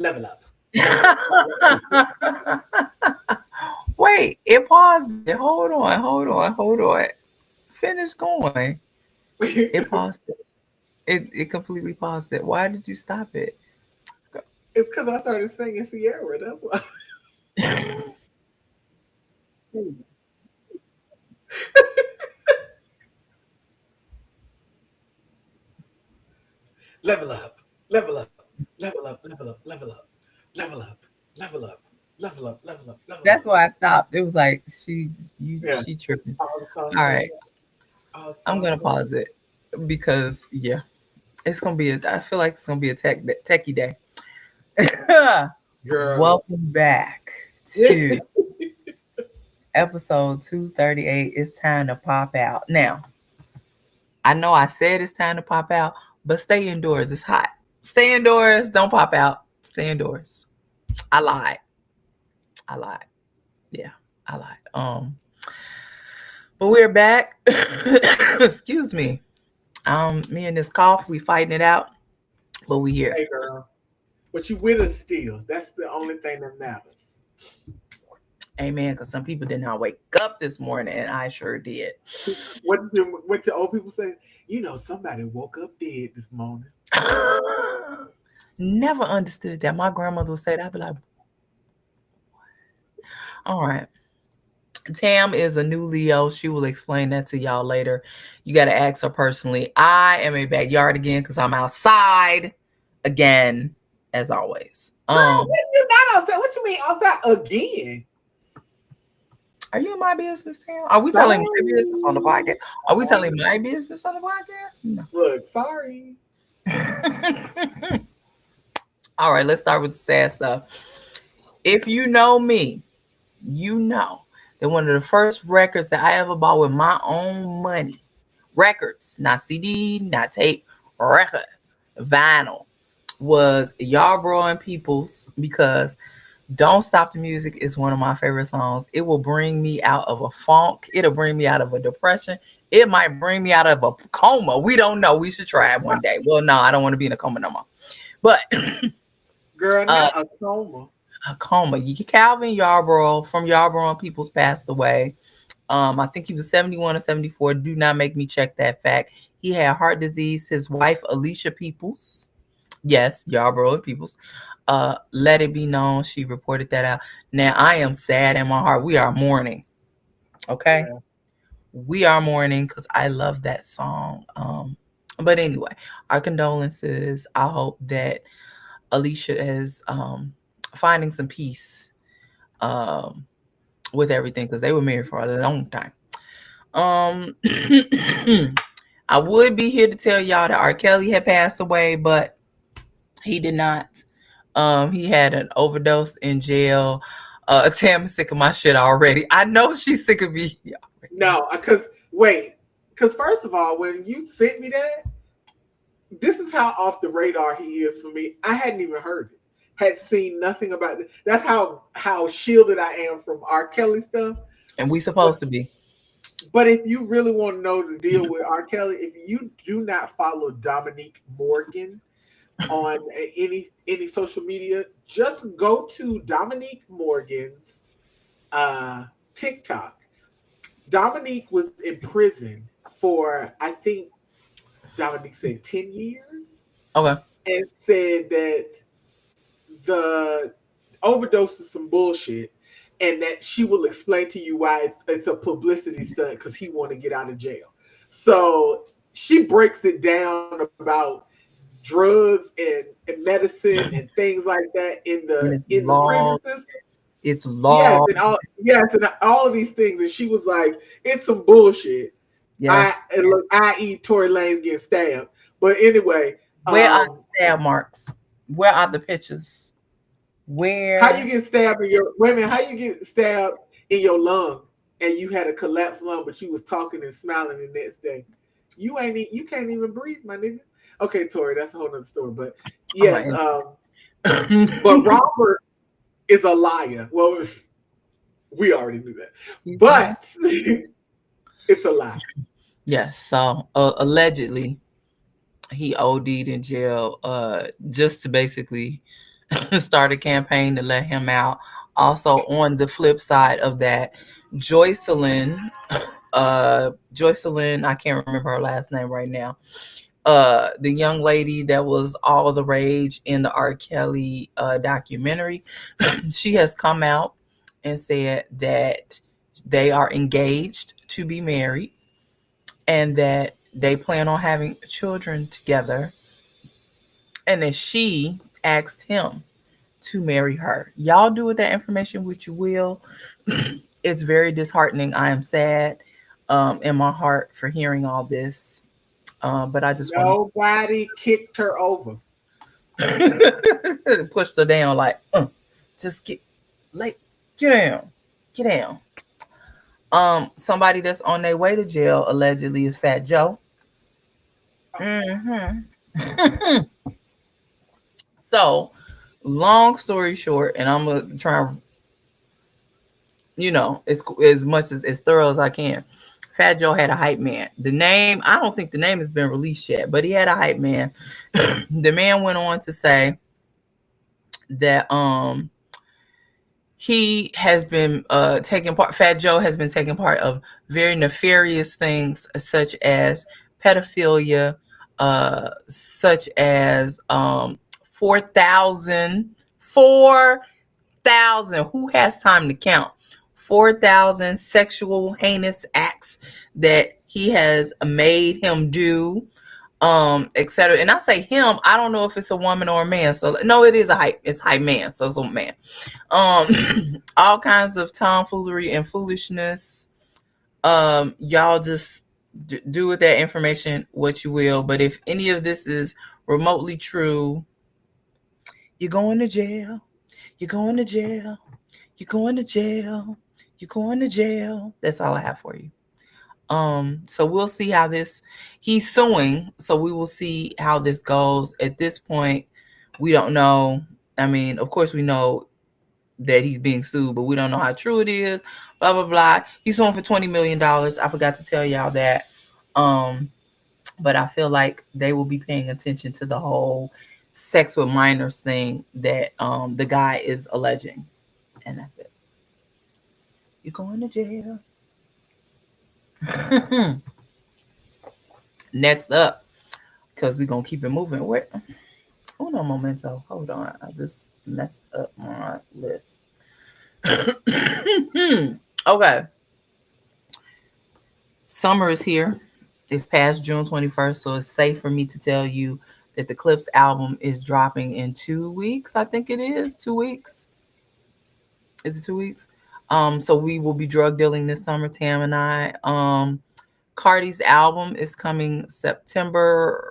Level up. Wait, it paused. Hold on. Finish going. It paused it. It completely paused it. Why did you stop it? It's because I started singing Sierra. That's why. Level up. Level up. Level up. Level up. Level up. Level up. Level up. Level up. Level up. Level up. That's why I stopped. It was like Yeah. she tripping. All the songs. All right, All I'm songs. gonna pause it because yeah, it's gonna be. I feel like it's gonna be a techie day. Girl. Welcome back to episode 238. It's time to pop out. Now, I know I said it's time to pop out, but stay indoors. It's hot. Stay indoors. Don't pop out. Stay indoors. I lied. I lied. Yeah, I lied. But we're back. Excuse me. Me and this cough, we fighting it out, but we here. Hey, girl. But you with us still. That's the only thing that matters. Amen. Because some people did not wake up this morning, and I sure did. What the old people say? You know, somebody woke up dead this morning. Never understood that. My grandmother would say that. I'd be like, all right. Tam is a new Leo. She will explain that to y'all later. You got to ask her personally. I am in backyard again because I'm outside again, as always. Girl, you not outside? What you mean outside again? Are you in my business, Tam? Are we telling my business on the podcast? Are we telling my business on the podcast? No. Look, sorry. All right, let's start with the sad stuff. If you know me, you know that one of the first records that I ever bought with my own money, records, not CD, not tape, record, vinyl, was Yarbrough and Peoples, because Don't Stop the Music is one of my favorite songs. It will bring me out of a funk. It'll bring me out of a depression. It might bring me out of a coma. We don't know. We should try it one day. Well, no, I don't want to be in a coma no more. But girl, not a coma. A coma. Calvin Yarbrough from Yarbrough and Peoples passed away. I think he was 71 or 74. Do not make me check that fact. He had heart disease. His wife, Alicia Peoples, yes, Yarbrough and Peoples, let it be known. She reported that out. Now, I am sad in my heart. We are mourning. Okay? Yeah. We are mourning because I love that song. But anyway, our condolences. I hope that Alicia is finding some peace with everything, because they were married for a long time. I would be here to tell y'all that R. Kelly had passed away, but he did not. He had an overdose in jail. Tam is sick of my shit already. I know she's sick of me. No, because first of all, when you sent me that, this is how off the radar he is for me. I hadn't even heard it. Had seen nothing about it. That's how shielded I am from R. Kelly stuff. And we supposed to be. But if you really want to know the deal with R. Kelly, if you do not follow Dominique Morgan on any social media, just go to Dominique Morgan's TikTok. Dominique was in prison for, I think Dominique said 10 years. Okay. And said that the overdose is some bullshit, and that she will explain to you why it's a publicity stunt because he want to get out of jail. So she breaks it down about drugs and medicine and things like that in the prison system. It's law. Yes, and all of these things. And she was like, it's some bullshit. Yes. I.e. Tory Lanez getting stabbed. But anyway. Where are the stab marks? Where are the pictures? Where? How you get stabbed in your how you get stabbed in your lung and you had a collapsed lung, but you was talking and smiling the next day? You can't even breathe, my nigga. Okay, Tori, that's a whole nother story. But yes, but Robert is a liar. Well, we already knew that. But it's a lie. Yes, so allegedly he OD'd in jail just to basically start a campaign to let him out. Also, on the flip side of that, Joycelyn, Joycelyn, I can't remember her last name right now. The young lady that was all the rage in the R. Kelly documentary, she has come out and said that they are engaged to be married and that they plan on having children together, and then she asked him to marry her. Y'all do with that information what you will. It's very disheartening. I am sad in my heart for hearing all this. But I just want Nobody kicked her over. to push her down like, just like, get down, get down. Somebody that's on their way to jail allegedly is Fat Joe. Hmm. So, long story short, and I'm gonna try, as much as thorough as I can. Fat Joe had a hype man. The name, I don't think the name has been released yet, but he had a hype man. The man went on to say that he has been taking part. Fat Joe has been taking part of very nefarious things, such as pedophilia, such as 4,000 who has time to count 4,000 sexual heinous acts that he has made him do, etc. And I say him, I don't know if it's a woman or a man. So no, it is it's hype man, so it's a man. All kinds of tomfoolery and foolishness. Y'all just do with that information what you will. But if any of this is remotely true, you're going to jail. You're going to jail. You're going to jail. You're going to jail. That's all I have for you. So we'll see how this, he's suing, so we will see how this goes. At this point, we don't know. I mean, of course we know that he's being sued, but we don't know how true it is. Blah blah blah. He's suing for $20 million. I forgot to tell y'all that. But I feel like they will be paying attention to the whole sex with minors thing that the guy is alleging. And that's it. You're going to jail. Next up, because we're gonna keep it moving. Where oh no momento. Hold on. I just messed up my list. Okay. Summer is here. It's past June 21st, so it's safe for me to tell you that the Clips album is dropping in 2 weeks. I think it is 2 weeks. Is it 2 weeks? So we will be drug dealing this summer, Tam and I. Cardi's album is coming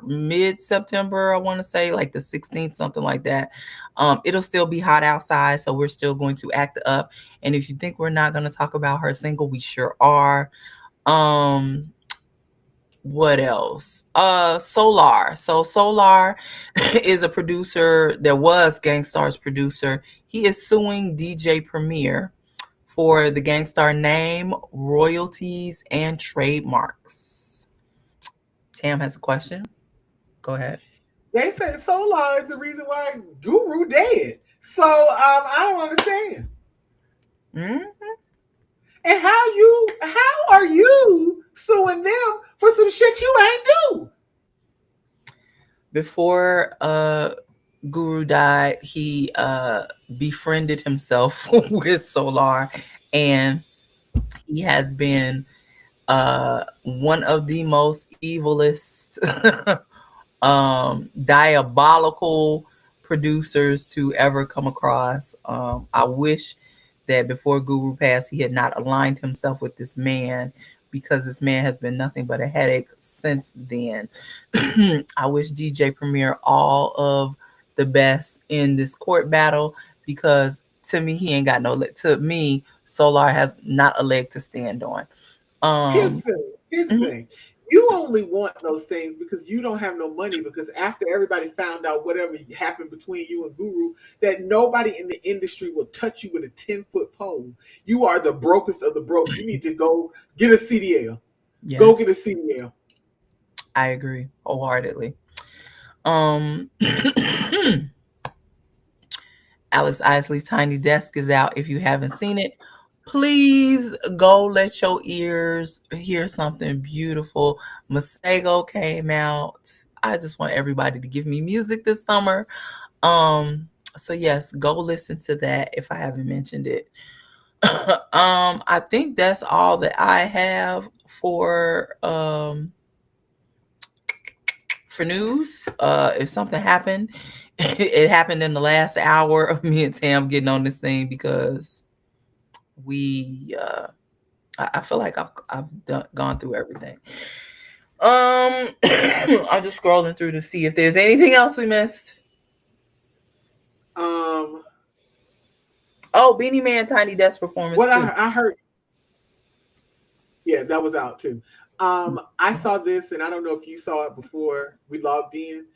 mid-September, I want to say, like the 16th, something like that. It'll still be hot outside, so we're still going to act up. And if you think we're not going to talk about her single, we sure are. What else? Solar. So Solar is a producer that was Gangstar's producer. He is suing DJ Premier for the Gangstar name, royalties, and trademarks. Tam has a question. Go ahead. They say Solar is the reason why Guru dead. So I don't understand. Mm-hmm. And how are you suing them for some shit you ain't do? Before Guru died, he befriended himself with Solar, and he has been one of the most evilest, diabolical producers to ever come across. I wish that before Guru passed, he had not aligned himself with this man, because this man has been nothing but a headache since then. I wish DJ Premier all of the best in this court battle, because to me, he ain't got no leg. To me, Solar has not a leg to stand on. Here's the Um, thing. Here's the mhm. thing. You only want those things because you don't have no money. Because after everybody found out whatever happened between you and Guru, that nobody in the industry will touch you with a 10-foot pole. You are the brokest of the broke. You need to go get a CDL. Go get Yes, a CDL. I agree wholeheartedly. Um, Alex Isley's Tiny Desk is out. If you haven't seen it, please go let your ears hear something beautiful. Masego came out. I just want everybody to give me music this summer. So yes, go listen to that if I haven't mentioned it. I think that's all that I have for news. If something happened, it happened in the last hour of me and Tam getting on this thing because we I feel like I've gone through everything. I'm just scrolling through to see if there's anything else we missed. Um, Oh, Beanie Man Tiny Desk performance what too. I heard, yeah, that was out too. I saw this, and I don't know if you saw it before we logged in.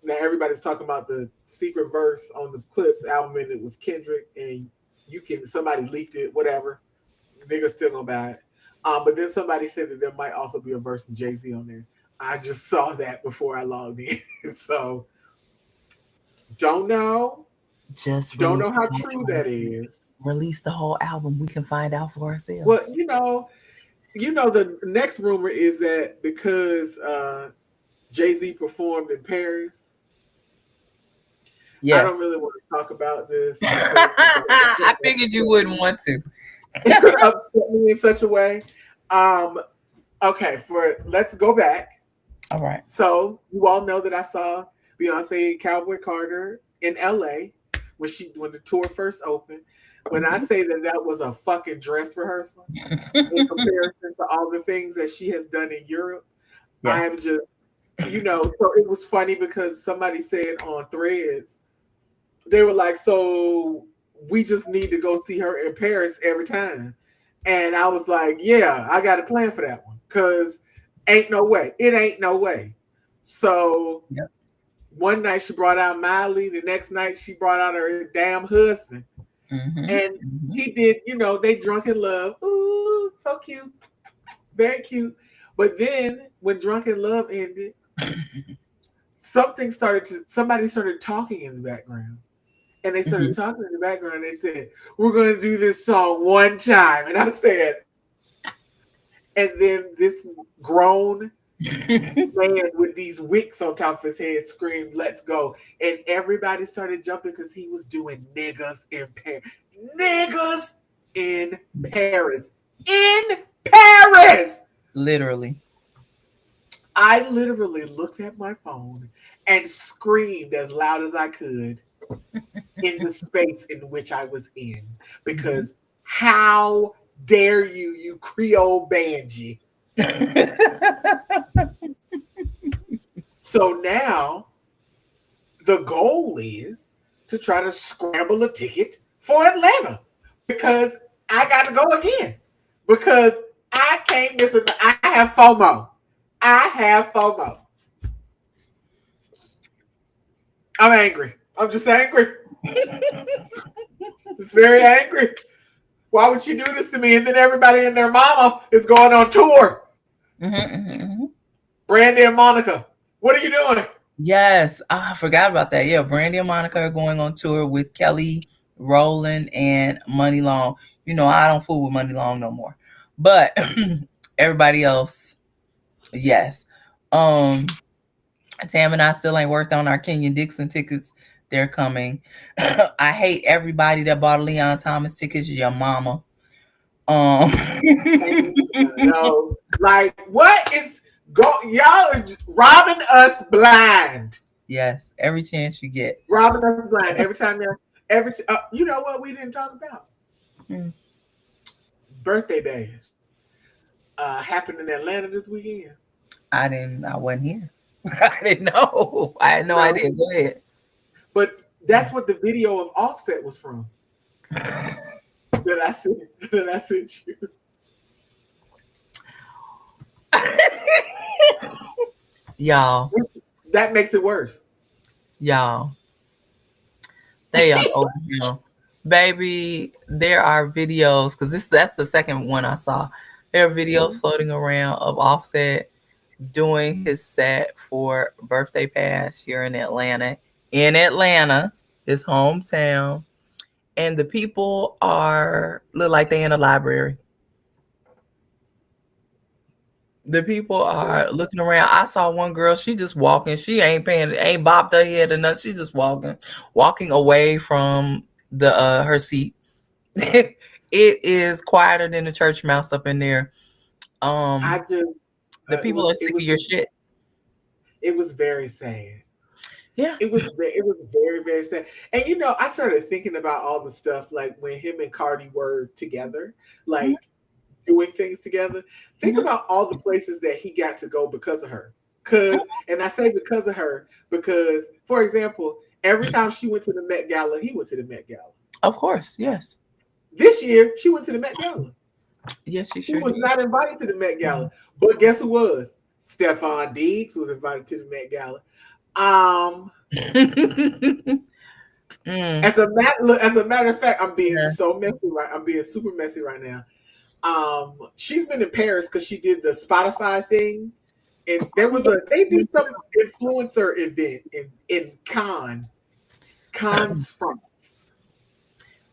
Now everybody's talking about the secret verse on the Clips album, and it was Kendrick, and somebody leaked it, whatever. Niggas still gonna buy it. But then somebody said that there might also be a verse from Jay-Z on there. I just saw that before I logged in. So don't know. Just Don't release know how the true whole that is. release the whole album. We can find out for Well, ourselves. the next rumor is that because Jay-Z performed in Paris. I Yes. don't really want to talk about this because I figured you wouldn't want to. it could upset me in such a way. Okay, let's go back. All right. So you all know that I saw Beyonce and Cowboy Carter in LA when the tour first opened. When I say that was a fucking dress rehearsal in comparison to all the things that she has done in Europe, Yes. I'm just, so it was funny because somebody said on Threads, they were like, so we just need to go see her in Paris every time. And I was like, yeah, I got a plan for that one because ain't no way. It ain't no way. So Yep. one night she brought out Miley. The next night she brought out her damn husband. And he did, they drunk in love. Ooh, so cute. Very cute. But then when Drunk in Love ended, somebody started talking in the background. And they started talking in the background. They said, we're going to do this song one time. And I said, and then this grown man with these wicks on top of his head screamed, let's go. And everybody started jumping because he was doing niggas in Paris. Niggas in Paris. In Paris! Literally. I literally looked at my phone and screamed as loud as I could in the space in which I was in. Because how dare you Creole Banji? So now the goal is to try to scramble a ticket for Atlanta because I got to go again because I can't miss it. I have FOMO. I have FOMO. I'm angry. I'm just angry. Just very angry. Why would you do this to me? And then everybody and their mama is going on tour. Brandy and Monica, what are you doing? Yes, I forgot about that. Yeah, Brandy and Monica are going on tour with Kelly Rowland and Money Long. I don't fool with Money Long no more. But everybody else, yes. Tam and I still ain't worked on our Kenyon Dixon tickets. They're coming. I hate everybody that bought Leon Thomas tickets. Your mama. No, like what is y'all are robbing us blind. Yes, every chance you get. Robbing us blind every time. You know what we didn't talk about? Birthday bash happened in Atlanta this weekend. I wasn't here. I didn't know. I had no idea. Go ahead. But that's what the video of Offset was from. that I sent you. Y'all. That makes it worse. Y'all. They are over here. Baby, there are videos, because that's the second one I saw. There are videos floating around of Offset doing his set for Birthday Bash here in Atlanta. In Atlanta, his hometown. and the people are look like they in a library. The people are looking around. I saw one girl, she just walking. She ain't bopped her head or nothing. She just walking away from the her seat. It is quieter than the church mouse up in there. I Um, just the it people was are sick of your shit. it was very sad. Yeah. It was very very sad. And you know, I started thinking about all the stuff like when him and Cardi were together, Mhm, like doing things together. Think mhm, about all the places that he got to go because of her. Cause, mhm. and I say because of her because, for example, every time she went to the Met Gala, he went to the Met Gala. Of course, yes. This year, she went to the Met Gala. Yes, she He sure was did. not invited to the Met Gala, but guess who was? Stefan Diggs was invited to the Met Gala. Um, Mm, as a matter of fact, I'm being yeah. so messy right. I'm being super messy right now. She's been in Paris because she did the Spotify thing, and there was a they did some influencer event in Cannes, France.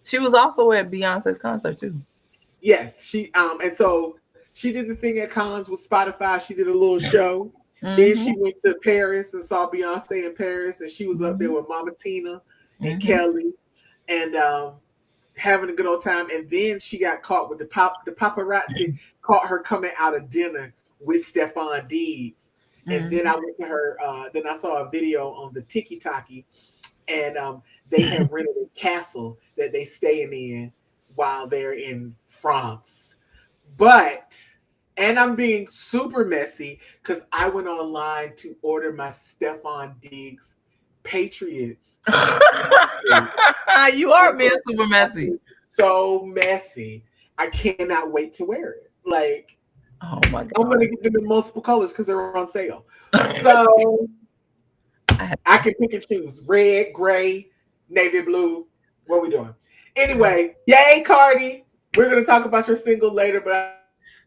She was also at Beyonce's concert too. Yes, she and so she did the thing at Cannes with Spotify. She did a little show. Then she Hmm. went to Paris and saw Beyonce in Paris, and she was up there Hmm. with Mama Tina and Hmm. Kelly, and having a good old time. And then she got caught with the paparazzi caught her coming out of dinner with Stefan Diggs. And then I Hmm. went to her. Then I saw a video on the Tiki Taki, and they have rented a castle that they staying in while they're in France. But and I'm being super messy because I went online to order my Stefan Diggs Patriots outfit. You are And being bro, super I'm messy. being so messy. I cannot wait to wear it. Like Oh my I'm gonna god. get them in multiple colors because they're on sale. So I have I can pick and choose red, gray, navy blue. What are we doing? Anyway, yay, Cardi. We're gonna talk about your single later, but I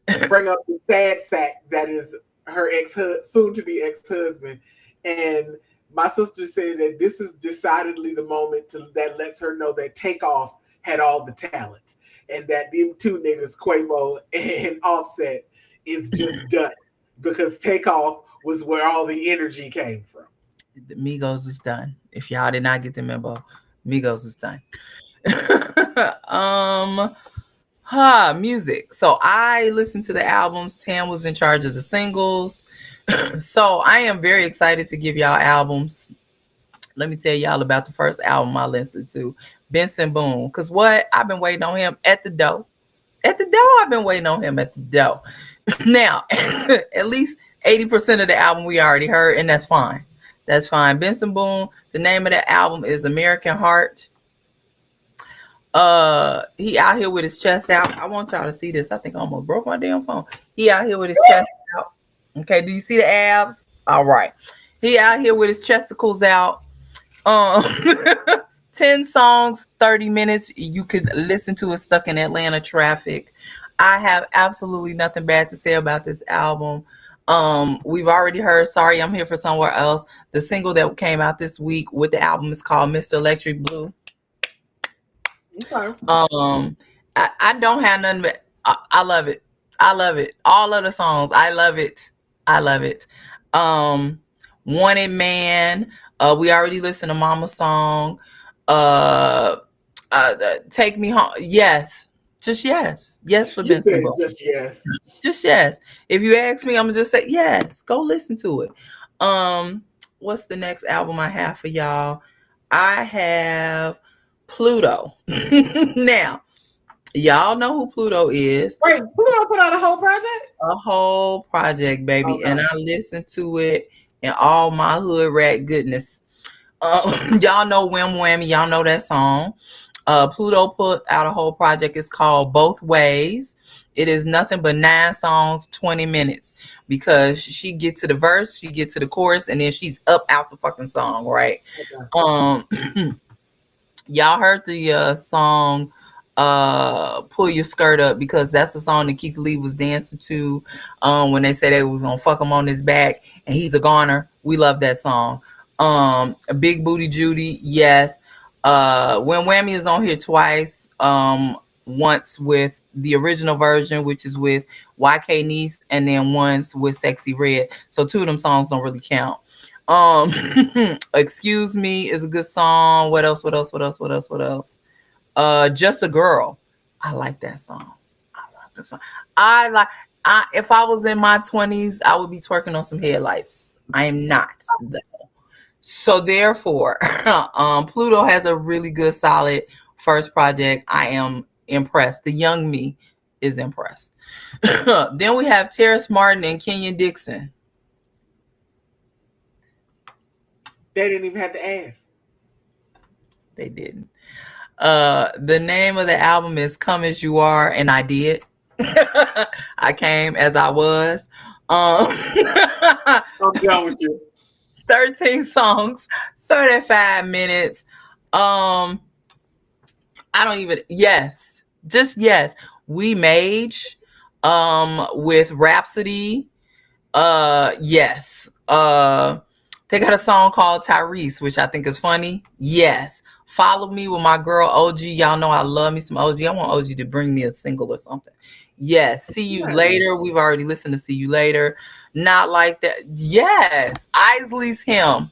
just want to bring up the sad fact that is her soon to be ex husband, and my sister said that this is decidedly the moment that lets her know that Takeoff had all the talent, and that them two niggas, Quavo and Offset, is just done because Takeoff was where all the energy came from. the Migos is done. If y'all did not get the memo, Migos is done. um Music. So I listened to the albums. Tam was in charge of the singles. So I am very excited to give y'all albums. Let me tell y'all about the first album I listened to, Benson Boone. Cause what? I've been waiting on him at the door. At the door, I've been waiting on him at the door. Now, at least 80% of the album we already heard, and that's fine. That's fine. Benson Boone, the name of the album is American Heart. He out here with his chest out. I want y'all to see this. I think I almost broke my damn phone. He out here with his chest out. Okay, do you see the abs? All right. He out here with his chesticles out. Um 10 songs, 30 minutes. You could listen to it stuck in Atlanta traffic. I have absolutely nothing bad to say about this album. We've already heard Sorry I'm Here for Somewhere Else. The single that came out this week with the album is called Mr. Electric Blue. Okay. Um, I don't have nothing but I love it. I love it. All of the songs, I love it. I love it. Um, Wanted Man. We already listened to Mama song. Uh, Take Me Home. Yes, just yes, yes for You Benson said Boone. just yes. Just yes. If you ask me, I'm gonna just say yes. Go listen to it. Um, what's the next album I have for y'all? I have Pluto. Now, y'all know who Pluto is. Wait, Pluto put out a whole project? A whole project, baby. And Okay. I listened to it in all my hood rat goodness. Y'all know Wham Whammy. Y'all know that song. Pluto put out a whole project. It's called Both Ways. It is nothing but 9 songs, 20 minutes. Because she get to the verse, she get to the chorus, and then she's up out the fucking song, right? Okay. Um Y'all heard the song Pull Your Skirt Up, because that's the song that Keith Lee was dancing to when they said they was gonna fuck him on his back, and he's a goner. We love that song. Big Booty Judy, yes. When Whammy is on here twice. Once with the original version, which is with YK Niece, and then once with Sexy Red. So two of them songs don't really count. Um, Excuse Me is a good song. What else? What else? What else? What else? What else? Just a Girl. I like that song. I like that song. I like. If I was in my 20s, I would be twerking on some headlights. I am not. So therefore, Pluto has a really good, solid first project. I am impressed. The young me is impressed. Then we have Terrace Martin and Kenyon Dixon. They didn't even have to ask. They didn't. The name of the album is Come As You Are, and I did. I came as I was. I'm done with you. 13 songs, 35 minutes. I don't even, yes, just yes. We Mage, with Rhapsody. Yes. They got a song called Tyrese, which I think is funny. Yes. Follow Me with my girl OG. Y'all know I love me some OG. I want OG to bring me a single or something. Yes. See You Later. We've already listened to See You Later. Not Like That. Yes. Isley's Hymn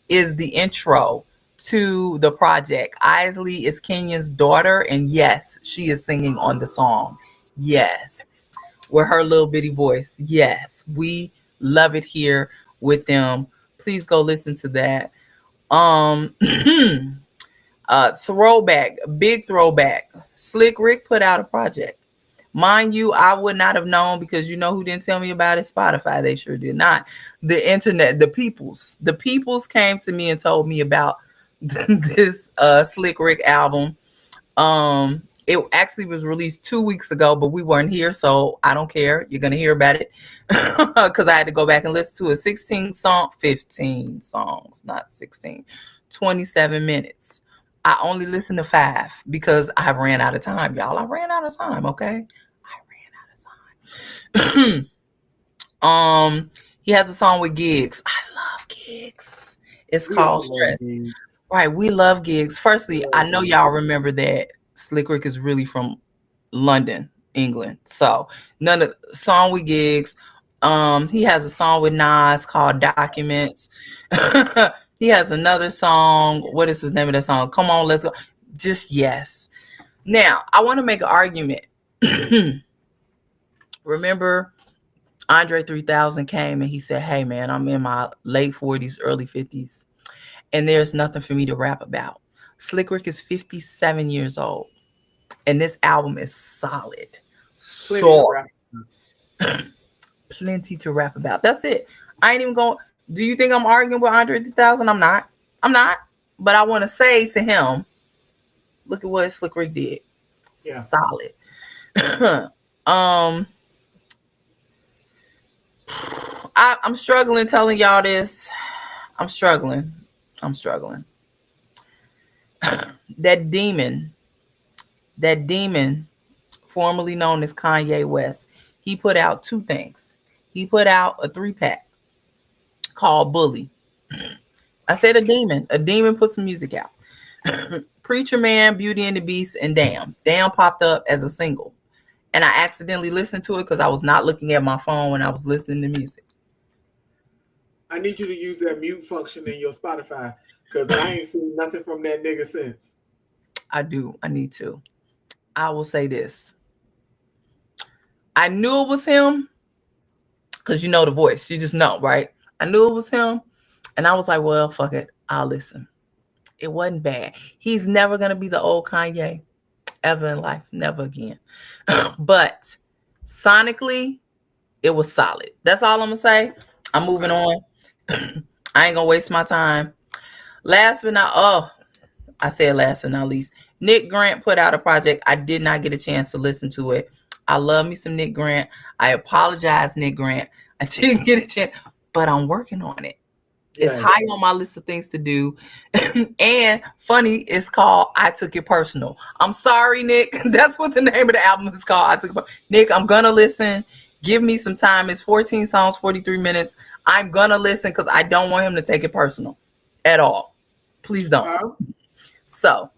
is the intro to the project. Isley is Kenyon's daughter, and yes, she is singing on the song. Yes. With her little bitty voice. Yes. We love it here with them. Please go listen to that. Throwback, big throwback. Slick Rick put out a project. Mind you, I would not have known because you know who didn't tell me about it? Spotify. They sure did not. The internet, the peoples. The peoples came to me and told me about this Slick Rick album. It actually was released 2 weeks ago, but we weren't here, so I don't care. You're gonna hear about it because I had to go back and listen to it. 15 songs, not 16. 27 minutes. I only listened to 5 because I ran out of time, y'all. I ran out of time, okay? I ran out of time. He has a song with Gigs. I love Gigs. It's called Stress. Right, we love Gigs. Firstly, I know y'all remember that Slick Rick is really from London, England. So none of the song with Gigs. He has a song with Nas called Documents. He has another song. What is the name of that song? Come On, Let's Go. Just yes. Now, I want to make an argument. Remember, Andre 3000 came and he said, hey, man, I'm in my late 40s, early 50s, and there's nothing for me to rap about. Slick Rick is 57 years old, and this album is solid. Plenty to rap about. That's it. I ain't even going. Do you think I'm arguing with Andre 3000? I'm not. But I want to say to him, look at what Slick Rick did. Yeah. Solid. I'm struggling telling y'all this. I'm struggling. That demon, formerly known as Kanye West, he put out 2 things. He put out a 3-pack called Bully. I said a demon. A demon put some music out. Preacher Man, Beauty and the Beast, and Damn. Damn popped up as a single. And I accidentally listened to it because I was not looking at my phone when I was listening to music. I need you to use that mute function in your Spotify because I ain't seen nothing from that nigga since. I do. I need to. I will say this. I knew it was him because you know the voice. You just know, right? I knew it was him. And I was like, well, fuck it. I'll listen. It wasn't bad. He's never going to be the old Kanye ever in life. Never again. But sonically, it was solid. That's all I'm going to say. I'm moving on. I ain't going to waste my time. Last but not least, Nick Grant put out a project. I did not get a chance to listen to it. I love me some Nick Grant. I apologize, Nick Grant. I didn't get a chance, but I'm working on it. It's high on my list of things to do. And funny, it's called I Took It Personal. I'm sorry, Nick. That's what the name of the album is called. I Took It Personal. Nick, I'm going to listen. Give me some time. It's 14 songs, 43 minutes. I'm going to listen because I don't want him to take it personal at all. Please don't. So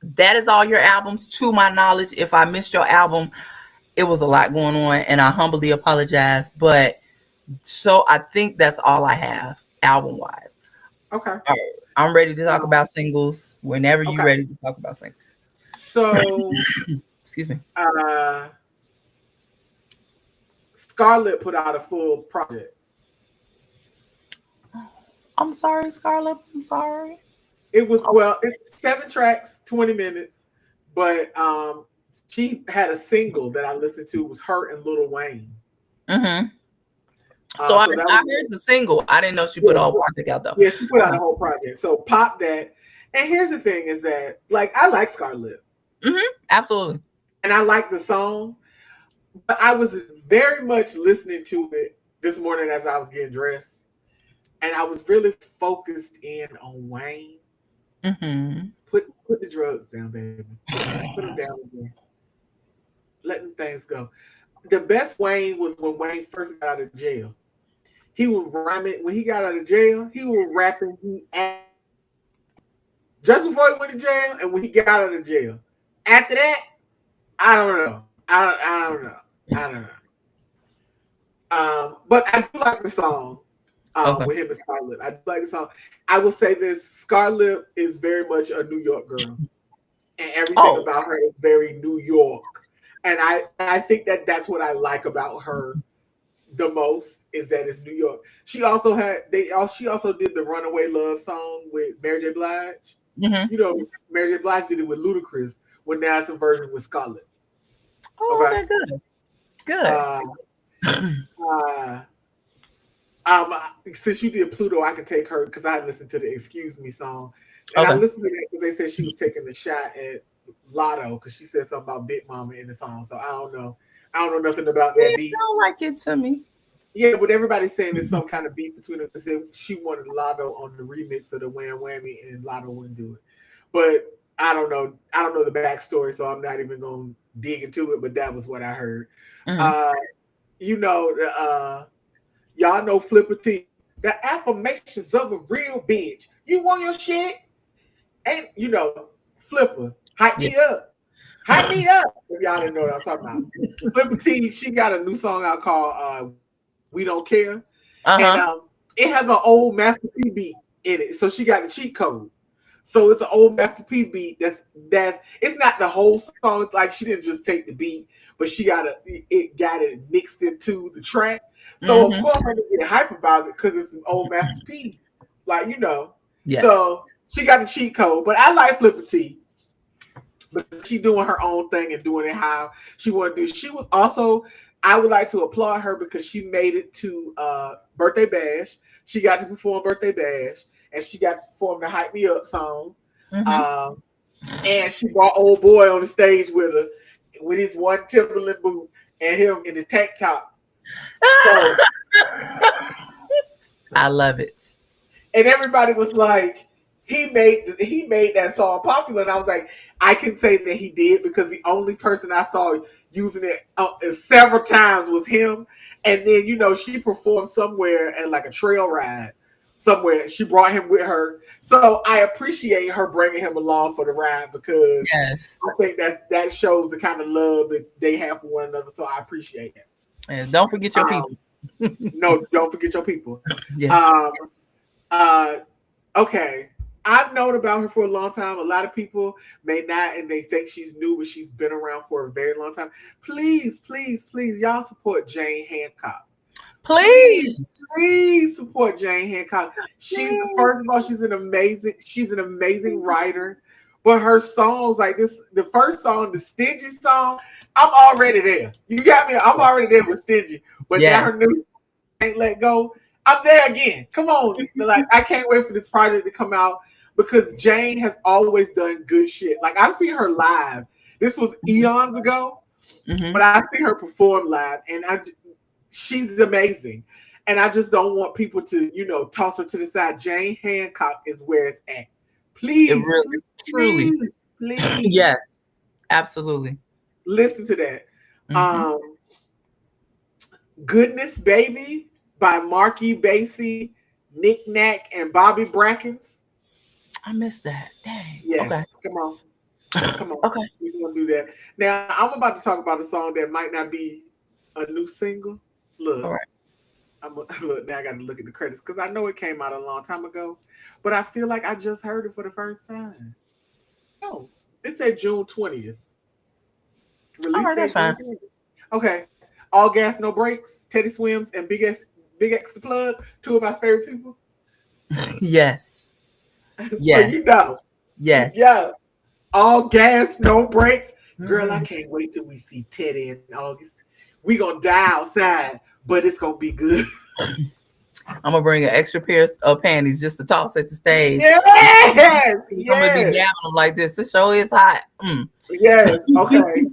that is all your albums to my knowledge. If I missed your album, it was a lot going on and I humbly apologize. But so I think that's all I have album wise. Okay. All right. I'm ready to talk Um, about singles whenever you're okay. ready to talk about singles. So, Excuse me. uh, Scarlett put out a full project. I'm sorry, Scarlett. I'm sorry. It's 7 tracks, 20 minutes, but she had a single that I listened to. It was her and Lil Wayne. Mm-hmm. So So that I was heard the single. I didn't know she put yeah, a whole project out though. yeah. She put out a Okay. whole project. So pop that. And here's the thing: is that like I like Scarlett Mm-hmm. Absolutely. and I like the song, but I was very much listening to it this morning as I was getting dressed, and I was really focused in on Wayne. Mm-hmm. Put the drugs down, baby. Put them down again. Let them things go. The best Wayne was when Wayne first got out of jail. He would rhyme it when he got out of jail. He was rapping just before he went to jail and when he got out of jail. After that, I don't know. I don't know. I don't know. But I do like the song Okay. with him and Scarlett. I do like the song. I will say this: Scarlett is very much a New York girl, and everything Oh, about her is very New York. And I think that that's what I like about her the most is that it's New York. She also did the Runaway Love song with Mary J. Blige. mm-hmm. You know, Mary J. Blige did it with Ludacris when now it's a version with Scarlett. Oh, Okay. they're good. Good. Uh, uh, um, since you did Pluto, I can take her because I listened to the "Excuse Me" song, and I Okay. listened to that because they said she was taking a shot at Lotto because she said something about Big Mama in the song. So I don't know. I don't know nothing about that It beat. sound like it to me. Yeah, but everybody's saying there's some kind of beef between them. They said she wanted Lotto on the remix of the Wham Whammy, and Lotto wouldn't do it. But I don't know. I don't know the backstory, so I'm not even going to dig into it. But that was what I heard. Mm-hmm. Uh, you know, y'all know Flipper T. The affirmations of a real bitch. You want your shit? And you know, Flipper, hype Yeah. me up. Hype me up. If y'all didn't know what I'm talking about. Flipper T, she got a new song out called We Don't Care. And Uh-huh. it has an old Master P beat in it. So she got the cheat code. So it's an old Master P beat that's it's not the whole song. It's like she didn't just take the beat, but she got it mixed into the track. So of Mm-hmm. course I'm gonna get hype about it because it's an old Master P. Like, you know. Yes. So she got the cheat code. But I like Flipper T because she doing her own thing and doing it how she want to do. She was also, I would like to applaud her because she made it to Birthday Bash. She got to perform Birthday Bash and she got to perform the Hype Me Up song. Mm-hmm. Um, and she brought old boy on the stage with her with his one Timberland boot and him in the tank top. So I love it. and everybody was like, he made that song popular, and I was like, I can say that he did because the only person I saw using it several times was him. And then she performed somewhere at like a trail ride somewhere. She brought him with her, so I appreciate her bringing him along for the ride because Yes. I think that shows the kind of love that they have for one another. So I appreciate that. And don't forget your people. No, don't forget your people. Yes. Um, uh, okay. I've known about her for a long time. A lot of people may not, and they think she's new, but she's been around for a very long time. Please, please, please, y'all support Jane Hancock. Please, Please. please support Jane Hancock. She's Please. first of all, she's an amazing writer. But her songs, like this, the first song, the Stingy song, I'm already there. You got me. I'm already there with Stingy. But now Yes. her new Can't Let Go, I'm there again. Come on. Like, I can't wait for this project to come out because Jane has always done good shit. Like, I've seen her live. This was eons ago, Mm-hmm. but I've seen her perform live, and she's amazing. And I just don't want people to, toss her to the side. Jane Hancock is where it's at. It Please, really, truly. please, please Yes. Absolutely. listen to that. Mm-hmm. Um, Goodness Baby by Marky Basie, Nick Nack, and Bobby Brackens. I missed that. Dang. Okay. Yes, come on, come on. Okay. We're gonna do that. Now I'm about to talk about a song that might not be a new single. All Look, right. look. Now I got to look at the credits because I know it came out a long time ago, but I feel like I just heard it for the first time. No, it said June 20th. All Release right. That's date fine. June 20th. Okay. All Gas No Breaks, Teddy Swims, and Big X the Plug. Two of my favorite people. Yes. So Yes. Yes. yeah. All Gas No Breaks. Girl, I Mhm. can't wait till we see Teddy in August. We gonna die outside, but it's gonna be good. I'm gonna bring an extra pair of panties just to toss at the stage. Yes, I'm gonna be yes, dabbing them like this. The show is hot. Mm. yes. Okay.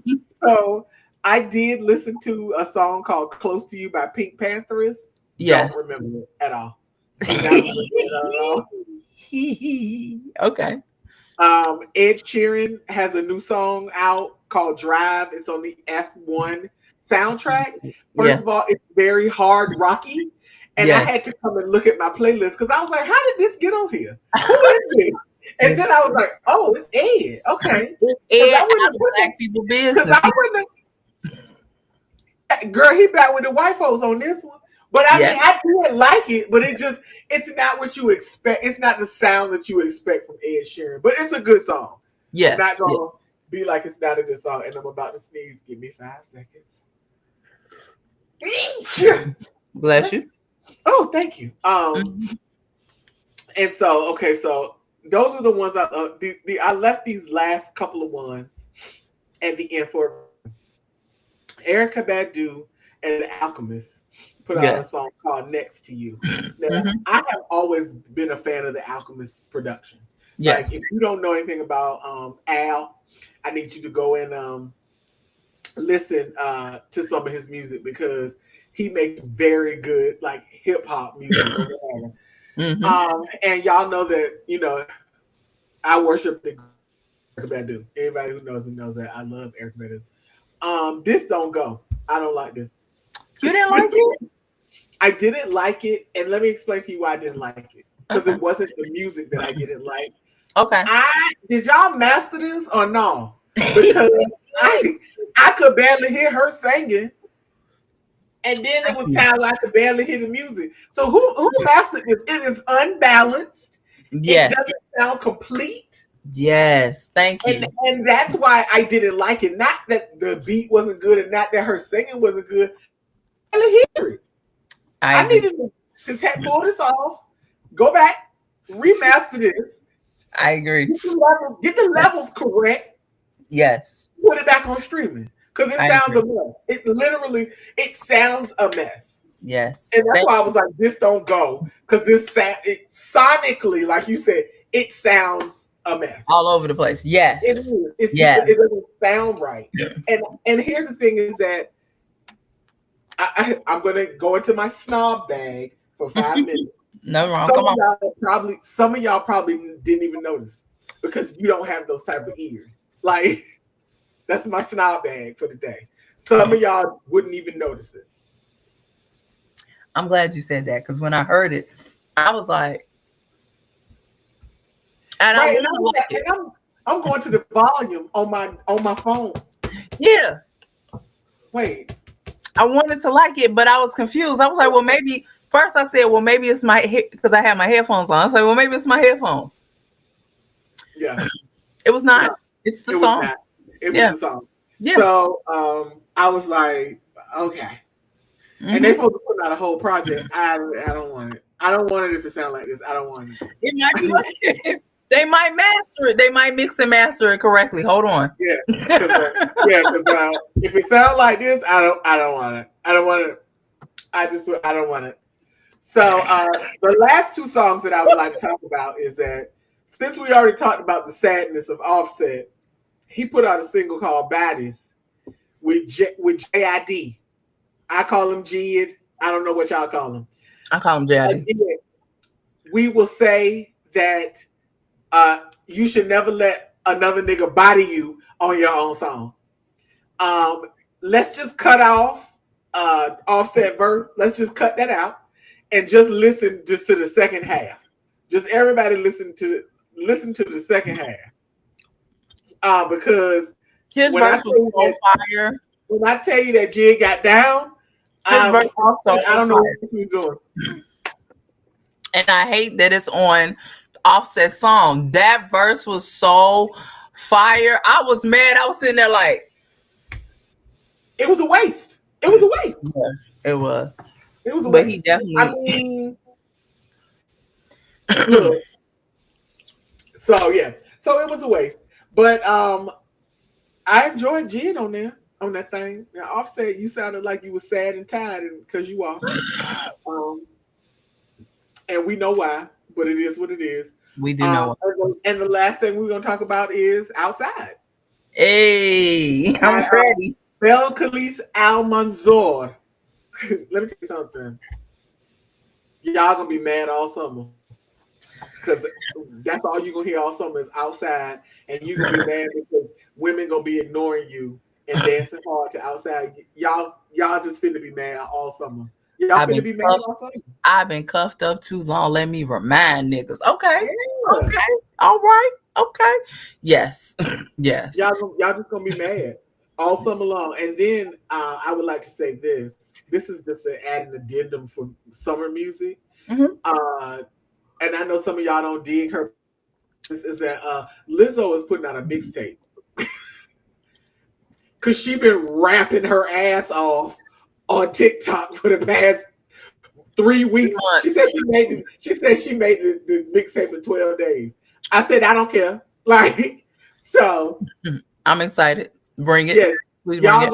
So I did listen to a song called "Close to You" by Pink Panthers. Don't Yes. remember it at all. Do not remember it at all. Okay. Ed Sheeran has a new song out called "Drive." It's on the F1 soundtrack. First Yeah. of all, it's very hard rocky, and I Yes. had to come and look at my playlist because I was like, "How did this get on here? Who is this?" And It's, then I was like, "Oh, it's Ed." Okay, it's because Ed I wouldn't out have of put that. black people Because business. I wouldn't have. Girl, he back with the white folks on this one. But I Yeah. mean, I didn't like it, but it's not what you expect. It's not the sound that you expect from Ed Sheeran, but it's a good song. I'm not Yes. gonna Yes. be like it's not a good song, and I'm about to sneeze. Give me 5 seconds. Bless you. Oh, thank you. Mhm. And so okay, so those are the ones I left these last couple of ones at the end for Erica Badu and the Alchemist put out a Yes. song called "Next to You." Now, Hmm. I have always been a fan of the Alchemist production. Like, Yes. if you don't know anything about Al, I need you to go and listen to some of his music because he makes very good like hip hop music or whatever. Hmm. And y'all know that I worship the Erica Badu. Anybody who knows me knows that I love Erica Badu. This don't go. I don't like this. You didn't like it? I didn't like it, and let me explain to you why I didn't like it. Because Okay. it wasn't the music that I didn't like. Okay. I did y'all master this or no? Because I I could barely hear her singing, and then it Thank was you. time I could barely hear the music. So who mastered this? It is unbalanced. It Yes. doesn't sound complete. Yes. Thank And you. and that's why I didn't like it. Not that the beat wasn't good and not that her singing wasn't good. I could barely hear it. I I agree. needed pull this off, go back, remaster this, I agree. get the levels correct, Yes. put it back on streaming. Because it I sounds agree. a mess. It sounds a mess. And Yes. that's Thank why I you. was like, this don't go. Because it sonically, like you said, it sounds a mess. All over the place. It Yes. is. Yes. It doesn't sound right. And here's the thing is that I'm gonna go into my snob bag for 5 minutes. No wrong. Come on. Some of y'all probably didn't even notice because you don't have those type of ears. Like that's my snob bag for the day. Some of y'all wouldn't even notice it. I'm glad you said that because when I heard it, I was like, and I Right. want And to like it. I'm going to the volume on my phone. Yeah. Wait. I wanted to like it, but I was confused. I was like, well, maybe first I said, well, maybe it's my because I had my headphones on. I said, well, maybe it's my headphones. Yeah. It was No, not. It's the it was song. not. It was Yeah. the song. Yeah. So I was like, okay. And they Hmm. supposed to put out a whole project. I don't want it. I don't want it if it sounds like this. I don't want It might be it. like they might master it. They might mix and master it correctly. Hold on. Yeah, because if it sounds like this, I don't want it. I don't want it. I don't want it. So the last two songs that I would like to talk about is that since we already talked about the sadness of Offset, he put out a single called "Baddies" with JID. I call him Jid. I don't know what y'all call him. I call him Jaddy. Again, we will say that you should never let another nigga body you on your own song. Let's just cut off Offset verse. Let's just cut that out and just listen just to the second half. Just everybody listen to listen to the second half. Because His when I verse tell was you so that fire. when I tell you that Jid got down, His verse was so I don't know fire. what he was doing. And I hate that it's on Offset song. That verse was so fire. I was mad. I was sitting there like, It was a waste. It was a waste. yeah, it was. It was a But he waste. I definitely mean, look. So yeah. So it was a waste. But I enjoyed Jid on there on that thing. Now Offset, you sounded like you were sad and tired, because you are. Um, and we know why, but it is what it is. we do know. And the last thing we're gonna talk about is outside. Hey, I'm By ready. Bel Khalis Al Manzoor. Let me tell you something. Y'all gonna be mad all summer. Because that's all you're gonna hear all summer is outside, and you're gonna be mad because women gonna be ignoring you and dancing hard to outside. Y'all just finna be mad all summer. Y'all I've finna been be mad cuffed. all summer. I've been cuffed up too long. Let me remind niggas. Okay. Yeah. Okay. All right. Okay. Yes. Yes. Y'all just gonna be mad all summer long. And then I would like to say this. This is just an addendum for summer music. Mhm. And I know some of y'all don't dig her. This is that Lizzo is putting out a mixtape because she been rapping her ass off on TikTok for the past 3 weeks. She said Months. she made the mixtape in 12 days. I said I don't care. Like so, I'm excited. Bring it. yes, Please bring it.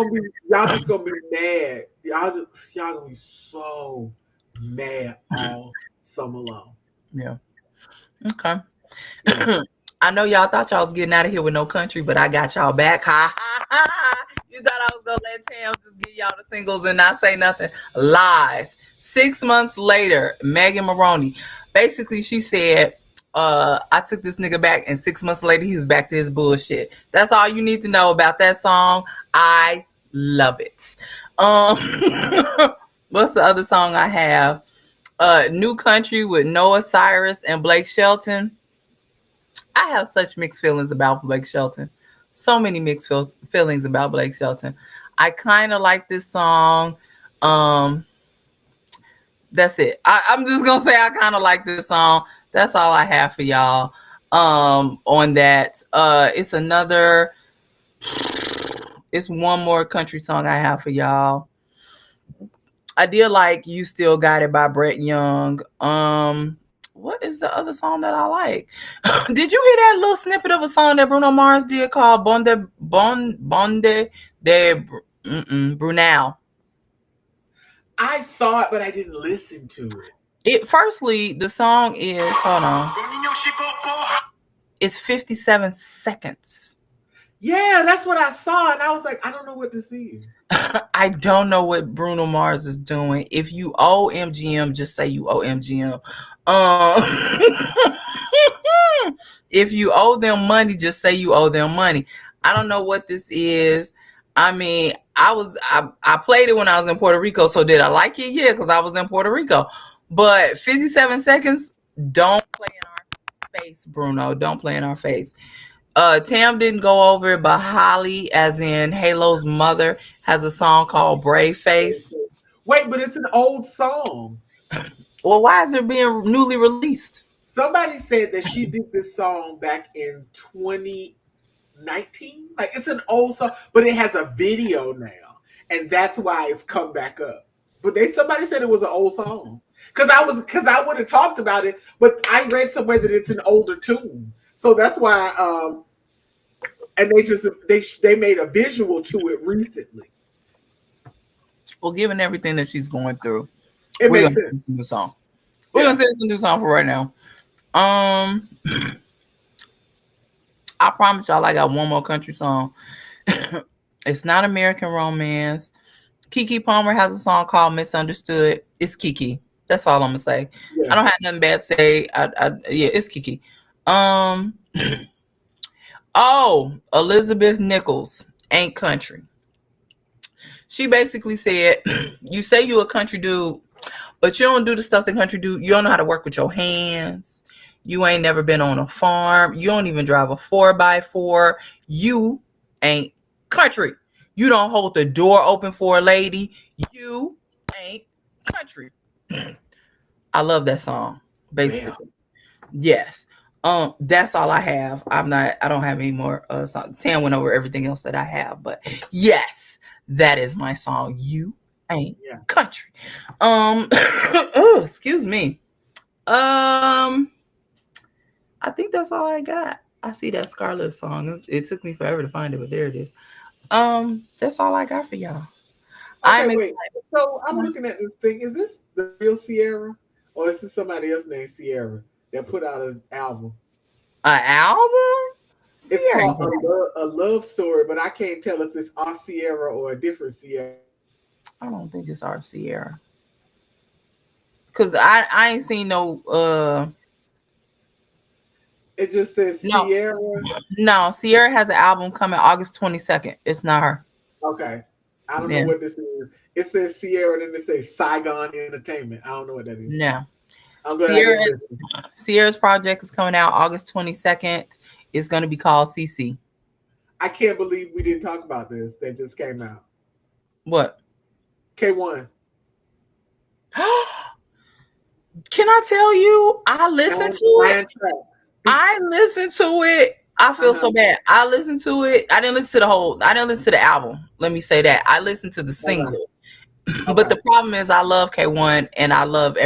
y'all just gonna be mad. Y'all gonna be so mad all summer long. Yeah. Okay. Yeah. I know y'all thought y'all was getting out of here with no country, but I got y'all back. Ha ha ha. You thought I was gonna let Tam just give y'all the singles and not say nothing. Lies. 6 months later, Megan Maroney. Basically, she said, I took this nigga back, and 6 months later he was back to his bullshit. That's all you need to know about that song. I love it. What's the other song I have? New Country with Noah Cyrus and Blake Shelton. I have such mixed feelings about Blake Shelton. So many mixed feelings about Blake Shelton. I kind of like this song. Um, that's it. I'm just gonna say I kind of like this song. That's all I have for y'all. On that. It's one more country song I have for y'all. I did like "You Still Got It" by Brett Young. What is the other song that I like? Did you hear that little snippet of a song that Bruno Mars did called Bonde de Brunel? I saw it, but I didn't listen to it. Firstly, the song is, hold on, it's 57 seconds. Yeah, that's what I saw, and I was like, I don't know what this is. I don't know what Bruno Mars is doing. If you owe MGM, just say you owe MGM. If you owe them money, just say you owe them money. I don't know what this is. I mean, I played it when I was in Puerto Rico. So did I like it? Yeah, because I was in Puerto Rico. But 57 seconds, don't play in our face, Bruno. Don't play in our face. Tam didn't go over it, but Holly, as in Halo's mother, has a song called Brave Face. Wait, but it's an old song. Well, why is it being newly released? Somebody said that she did this song back in 2019. Like it's an old song, but it has a video now, and that's why it's come back up. But somebody said it was an old song because I would have talked about it, but I read somewhere that it's an older tune, so that's why. And they made a visual to it recently. Well, given everything that she's going through, It we're makes gonna sense. sing some new song. We're gonna sing some new song for right now. I promise y'all I got one more country song. It's not American Romance. Keke Palmer has a song called Misunderstood. It's Keke. That's all I'm gonna say. Yeah. I don't have nothing bad to say. Yeah, it's Keke. Elizabeth Nichols ain't country. She basically said, you say you a country dude, but you don't do the stuff the country do. You don't know how to work with your hands. You ain't never been on a farm. You don't even drive a 4x4. You ain't country. You don't hold the door open for a lady. You ain't country. I love that song. Basically. Damn. Yes. That's all I have. I don't have any more songs. Tam went over everything else that I have, but yes, that is my song. You ain't country. Oh, excuse me. I think that's all I got. I see that Scarlett song. It took me forever to find it, but there it is. That's all I got for y'all. Okay, wait. So I'm looking at this thing. Is this the real Sierra, or is this somebody else named Sierra that put out an album? An album? It's called a love story, but I can't tell if it's our Sierra or a different Sierra. I don't think it's our Sierra. Cause I ain't seen no. It just says Sierra. No, Sierra has an album coming August 22nd. It's not her. Okay. I don't know what this is. It says Sierra, then it says Saigon Entertainment. I don't know what that is. No. I'm glad Sierra's project is coming out August 22nd. It's going to be called CC. I can't believe we didn't talk about this. That just came out. What? K1. Can I tell you? I listened to it. I listened to it. I feel so bad. I listened to it. I didn't listen to the album. Let me say that. I listened to the single. But the problem is I love K1 and I love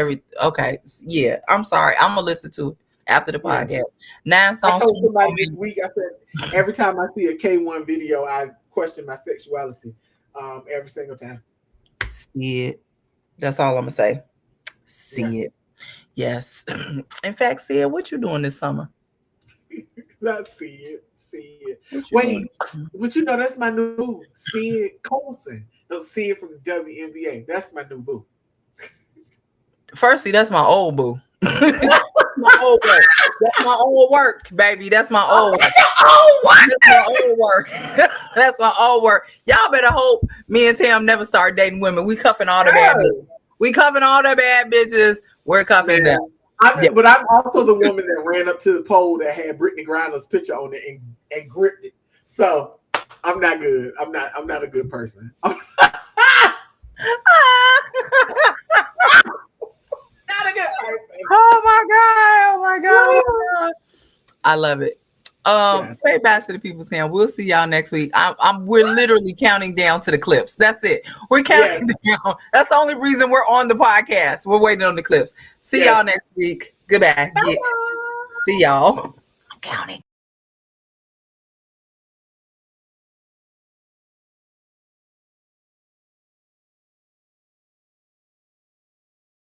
okay. Yeah. I'm sorry. I'm gonna listen to it after the podcast. 9 songs. I told somebody this week, I said every time I see a K1 video, I question my sexuality. Every single time. See it. That's all I'm gonna say. See it. Yes. In fact, see it. What you doing this summer? Not see it. Wait, but you know that's my new boo. See it, Colson. No, see it from the WNBA. That's my new boo. Firstly, that's my old boo. My old work. That's my old work, baby. That's my old work. That's my old work. That's my old work. Y'all better hope me and Tam never start dating women. We cuffing all the bad bitches. We cuffing all the bad bitches. We're cuffing them. But I'm also the woman that ran up to the pole that had Brittany Griner's picture on it and gripped it. So I'm not good. I'm not a good person. Not a good person. Oh my god. I love it. Say bye to the people, Sam. We'll see y'all next week. We're literally counting down to the clips. That's it. We're counting down. That's the only reason we're on the podcast. We're waiting on the clips. See y'all next week. Goodbye. See y'all. I'm counting.